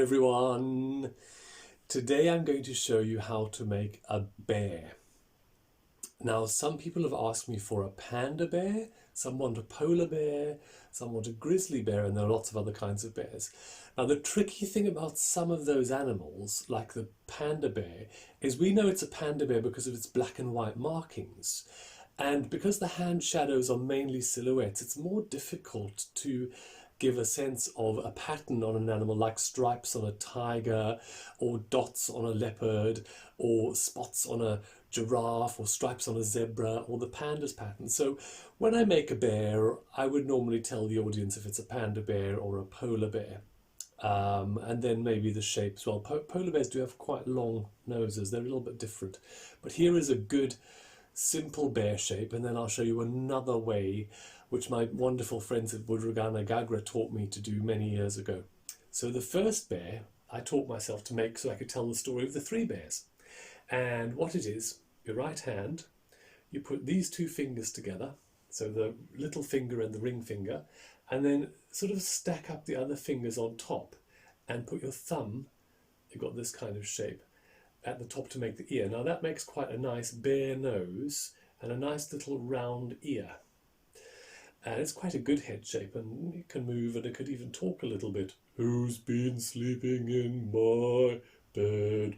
everyone. Today I'm going to show you how to make a bear. Now, some people have asked me for a panda bear, some want a polar bear, some want a grizzly bear, and there are lots of other kinds of bears. Now, the tricky thing about some of those animals, like the panda bear, is we know it's a panda bear because of its black and white markings. And because the hand shadows are mainly silhouettes, it's more difficult to give a sense of a pattern on an animal, like stripes on a tiger, or dots on a leopard, or spots on a giraffe, or stripes on a zebra, or the panda's pattern. So when I make a bear, I would normally tell the audience if it's a panda bear or a polar bear. And then maybe the shape as well. Polar bears do have quite long noses, they're a little bit different. But here is a good simple bear shape, and then I'll show you another way which my wonderful friends at Buddhagana Gagra taught me to do many years ago. So the first bear I taught myself to make so I could tell the story of the three bears. And what it is, your right hand, you put these two fingers together, so the little finger and the ring finger, and then sort of stack up the other fingers on top and put your thumb, you've got this kind of shape, at the top to make the ear. Now that makes quite a nice bear nose and a nice little round ear. And it's quite a good head shape, and it can move, and it could even talk a little bit. Who's been sleeping in my bed?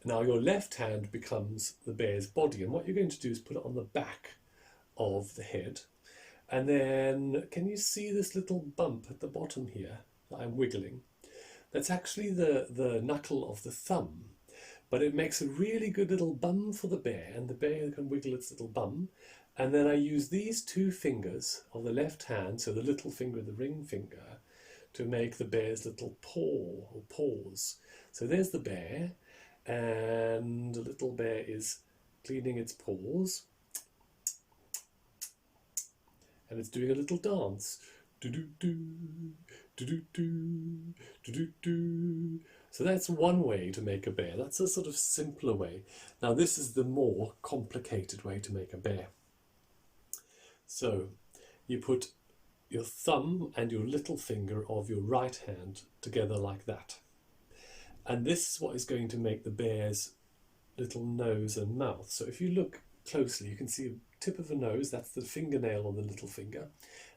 Now your left hand becomes the bear's body, and what you're going to do is put it on the back of the head. And then, can you see this little bump at the bottom here that I'm wiggling? That's actually the knuckle of the thumb. But it makes a really good little bum for the bear, and the bear can wiggle its little bum. And then I use these two fingers of the left hand, so the little finger and the ring finger, to make the bear's little paw or paws. So there's the bear, and the little bear is cleaning its paws, and it's doing a little dance. Do-do-do, do-do-do, do-do-do. So that's one way to make a bear. That's a sort of simpler way. Now this is the more complicated way to make a bear. So you put your thumb and your little finger of your right hand together like that. And this is what is going to make the bear's little nose and mouth. So if you look closely, you can see a tip of a nose, that's the fingernail on the little finger,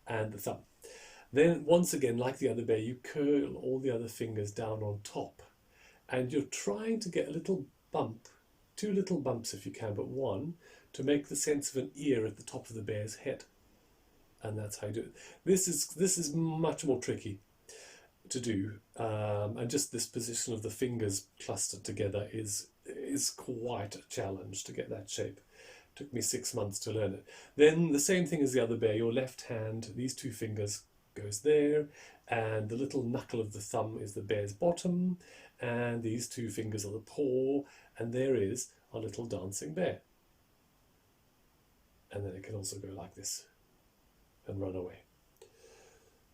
and the thumb. Then once again, like the other bear, you curl all the other fingers down on top, and you're trying to get a little bump, two little bumps if you can, but one, to make the sense of an ear at the top of the bear's head. And that's how you do it. This is much more tricky to do, and just this position of the fingers clustered together is quite a challenge to get that shape. It took me 6 months to learn it. Then the same thing as the other bear, your left hand, these two fingers goes there, and the little knuckle of the thumb is the bear's bottom, and these two fingers are the paw, and there is our little dancing bear. And then it can also go like this and run away.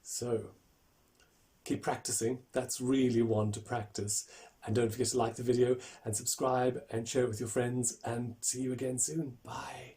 So keep practicing. That's really one to practice. And don't forget to like the video and subscribe and share it with your friends, and see you again soon. Bye.